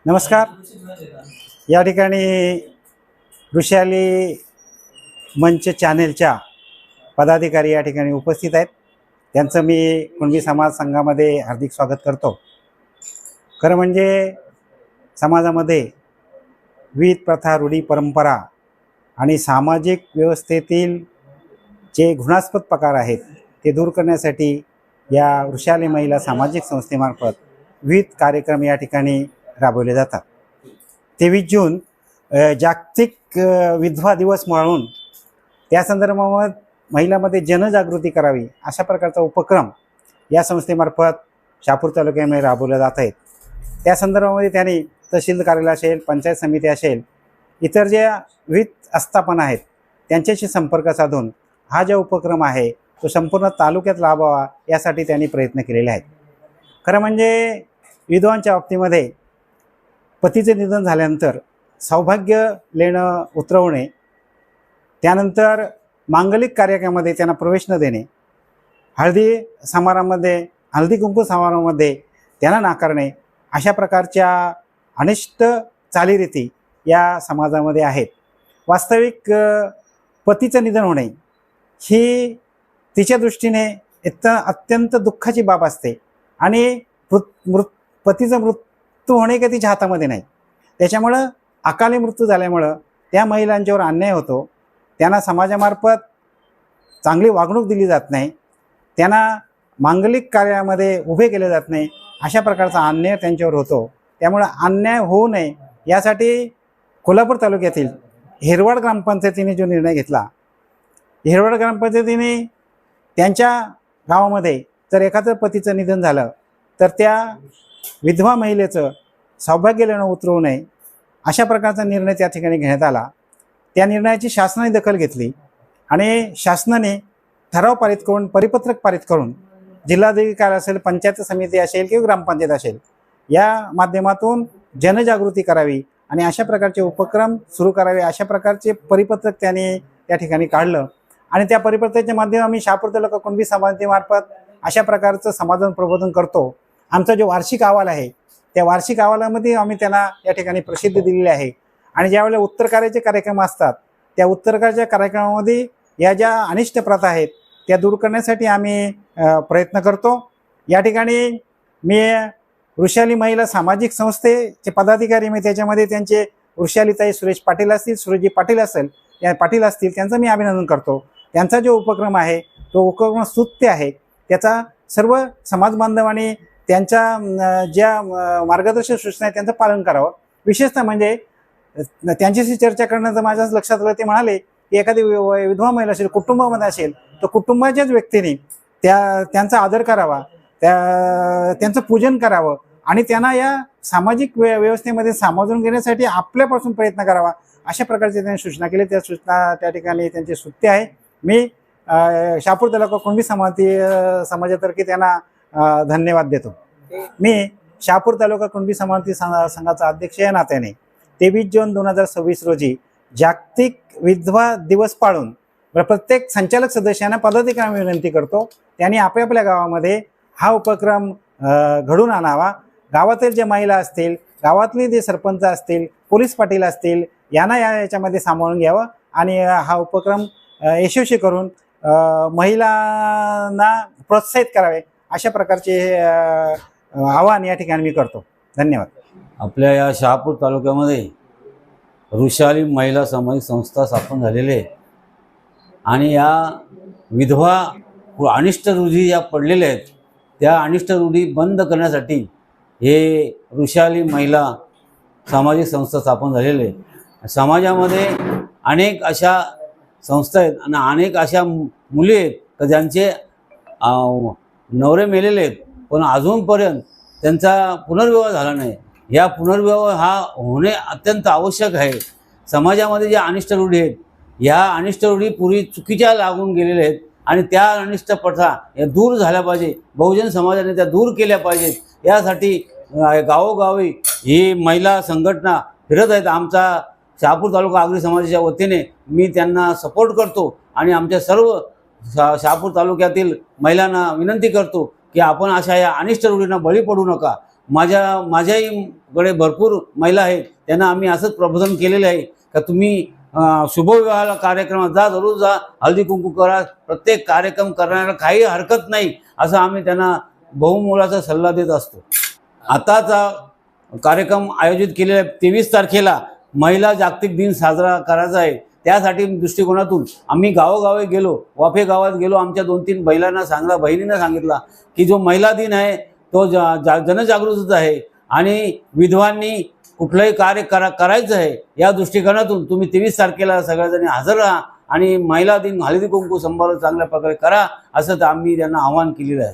नमस्कार. या ठिकाणी ऋषाली मंच चॅनेलच्या पदाधिकारी या ठिकाणी उपस्थित आहेत. त्यांचं मी कुणबी समाज संघामध्ये हार्दिक स्वागत करतो. खरं म्हणजे समाजामध्ये विविध प्रथा, रूढी, परंपरा आणि सामाजिक व्यवस्थेतील जे घृणास्पद प्रकार आहेत ते दूर करण्यासाठी या ऋषाली महिला सामाजिक संस्थेमार्फत विविध कार्यक्रम या ठिकाणी राबवले जातात. 23 जून जागतिक विधवा दिवस म्हणून त्या संदर्भात महिलांमध्ये जनजागृती करावी अशा प्रकारचा उपक्रम या संस्थेमार्फत शहापूर तालुक्यामध्ये राबवला जात आहेत. त्या संदर्भामध्ये त्यांनी तहसील कार्यालय असेल, पंचायत समिती असेल, इतर ज्या विविध आस्थापना आहेत त्यांच्याशी संपर्क साधून हा जो उपक्रम आहे तो संपूर्ण तालुक्यात राबवावा यासाठी त्यांनी प्रयत्न केलेले आहेत. खरं म्हणजे विधवांच्या बाबतीमध्ये पतीचे निधन झाल्यानंतर सौभाग्य लेणं उतरवणे, त्यानंतर मांगलिक कार्यक्रमामध्ये त्यांना प्रवेश न देणे, हळदी कुंकू समारंभामध्ये त्यांना नाकारणे, अशा प्रकारच्या अनिष्ट चालीरीती या समाजामध्ये आहेत. वास्तविक पतीचं निधन होणे ही तिच्या दृष्टीने अत्यंत दुःखाची बाब असते आणि पतीचा मृत्यू होणे काही तिच्या हातामध्ये नाही. त्याच्यामुळं अकाली मृत्यू झाल्यामुळं त्या महिलांच्यावर अन्याय होतो. त्यांना समाजामार्फत चांगली वागणूक दिली जात नाही, त्यांना मांगलिक कार्यामध्ये उभे केले जात नाही, अशा प्रकारचा अन्याय त्यांच्यावर होतो. त्यामुळं अन्याय होऊ नये यासाठी कोल्हापूर तालुक्यातील हिरवड ग्रामपंचायतीने जो निर्णय घेतला, हिरवड ग्रामपंचायतीने त्यांच्या गावामध्ये जर एखादं पतीचं निधन झालं तर त्या विधवा महिलेचं सौभाग्य लेणं उतरवू नये अशा प्रकारचा निर्णय त्या ठिकाणी घेण्यात आला. त्या निर्णयाची शासनाने दखल घेतली आणि शासनाने ठराव पारित करून, परिपत्रक पारित करून जिल्हाधिकारी असेल, पंचायत समिती असेल किंवा ग्रामपंचायत असेल या माध्यमातून जनजागृती करावी आणि अशा प्रकारचे उपक्रम सुरू करावे अशा प्रकारचे परिपत्रक त्यांनी त्या ठिकाणी काढलं. आणि त्या परिपत्रकाच्या माध्यमातून आम्ही शहापूर तालुका कुणबी समाजामार्फत अशा प्रकारचं समाधान प्रबोधन करतो. आमचा जो वार्षिक अहवाल आहे त्या वार्षिक अहवालामध्ये आम्ही त्यांना या ठिकाणी प्रसिद्धी दिलेली आहे. आणि ज्यावेळेला उत्तर कार्याचे कार्यक्रम असतात त्या उत्तर कार्याच्या कार्यक्रमामध्ये या ज्या अनिष्ट प्रथा आहेत त्या दूर करण्यासाठी आम्ही प्रयत्न करतो. या ठिकाणी मी ऋषाली महिला सामाजिक संस्थेचे पदाधिकारी, मी त्याच्यामध्ये त्यांचे ऋषालीताई सुरेश पाटील असतील, सुरेशजी पाटील असेल, या पाटील असतील, त्यांचं मी अभिनंदन करतो. त्यांचा जो उपक्रम आहे तो उपक्रम स्तुत्य आहे. त्याचा सर्व समाज बांधवांनी त्यांच्या ज्या मार्गदर्शक सूचना आहेत त्यांचं पालन करावं. विशेषतः म्हणजे त्यांच्याशी चर्चा करण्याचं माझ्या लक्षात आलं, ते म्हणाले की एखादी विधवा महिला असेल, कुटुंबामध्ये असेल तर कुटुंबाच्याच व्यक्तीने त्यांचा आदर करावा, त्यांचं पूजन करावं आणि त्यांना या सामाजिक व्यवस्थेमध्ये सामावून घेण्यासाठी आपल्यापासून प्रयत्न करावा अशा प्रकारचे त्यांनी सूचना केली. त्या सूचना त्या ठिकाणी त्यांची स्तुत्य आहे. मी शहापूर तालुका कुणबी समाजातर्फे त्यांना धन्यवाद देतो. मी शहापूर तालुका कुणबी समाज संघाचा अध्यक्ष या नात्याने 23 जून 2026 रोजी जागतिक विधवा दिवस पाळून प्रत्येक संचालक सदस्यांना पदाधिकाऱ्यांना विनंती करतो त्यांनी आपल्या गावामध्ये हा उपक्रम घडून आणावा. गावातील जे महिला असतील, गावातले जे सरपंच असतील, पोलीस पाटील असतील, यांना याच्यामध्ये सामावून घ्यावं आणि हा उपक्रम यशस्वी करून महिलांना प्रोत्साहित करावे अशा प्रकारचे आवाहन या ठिकाणी मी करतो. धन्यवाद. आपल्या या शहापूर तालुक्यामध्ये ऋषाली महिला सामाजिक संस्था स्थापन झालेली आहे आणि या विधवा अनिष्ट रूढी या पडलेल्या आहेत त्या अनिष्ट रूढी बंद करण्यासाठी हे ऋषाली महिला सामाजिक संस्था स्थापन झालेले आहे. समाजामध्ये अनेक अशा संस्था आहेत आणि अनेक अशा मुली आहेत तर ज्यांचे नवरे मेलेले आहेत पण अजूनपर्यंत त्यांचा पुनर्विवाह झाला नाही. या पुनर्विवाह हा होणे अत्यंत आवश्यक आहे. समाजामध्ये ज्या अनिष्ट रूढी आहेत या अनिष्ट रूढी पूर्वी चुकीच्या लागून गेलेल्या आहेत आणि त्या अनिष्ट प्रथा या दूर झाल्या पाहिजे. बहुजन समाजाने त्या दूर केल्या पाहिजेत. यासाठी गावोगावी ही महिला संघटना फिरत आहेत. आमचा शहापूर तालुका आगरी समाजाच्या वतीने मी त्यांना सपोर्ट करतो आणि आमच्या सर्व शहापूर तालुक्यातील महिलांना विनंती करतो की आपण अशा या अनिष्ट रूढींना बळी पडू नका. माझ्याहीकडे भरपूर महिला आहेत, त्यांना आम्ही असंच प्रबोधन केलेलं आहे का तुम्ही शुभविवाह कार्यक्रमात जा, जरूर जा, हळदी कुंकू करा, प्रत्येक कार्यक्रम करण्याला काही हरकत नाही, असं आम्ही त्यांना बहुमोलाचा सल्ला देत असतो. आताचा कार्यक्रम आयोजित केलेला 23 तारखेला महिला जागतिक दिन साजरा करायचा आहे. त्यासाठी दृष्टिकोनातून आम्ही गावोगावी गेलो, वाफे गावात गेलो, आमच्या 2-3 बहिणींना सांगितला की जो महिला दिन आहे तो जनजागृतीचा आहे आणि विधवांनी कुठलंही कार्य करायचं आहे, या दृष्टिकोनातून तुम्ही 23 तारखेला सगळ्याजणी हजर राहा आणि महिला दिन हळदी कुंकू समारंभ चांगल्या प्रकारे करा, असं आम्ही त्यांना आवाहन केलेलं आहे.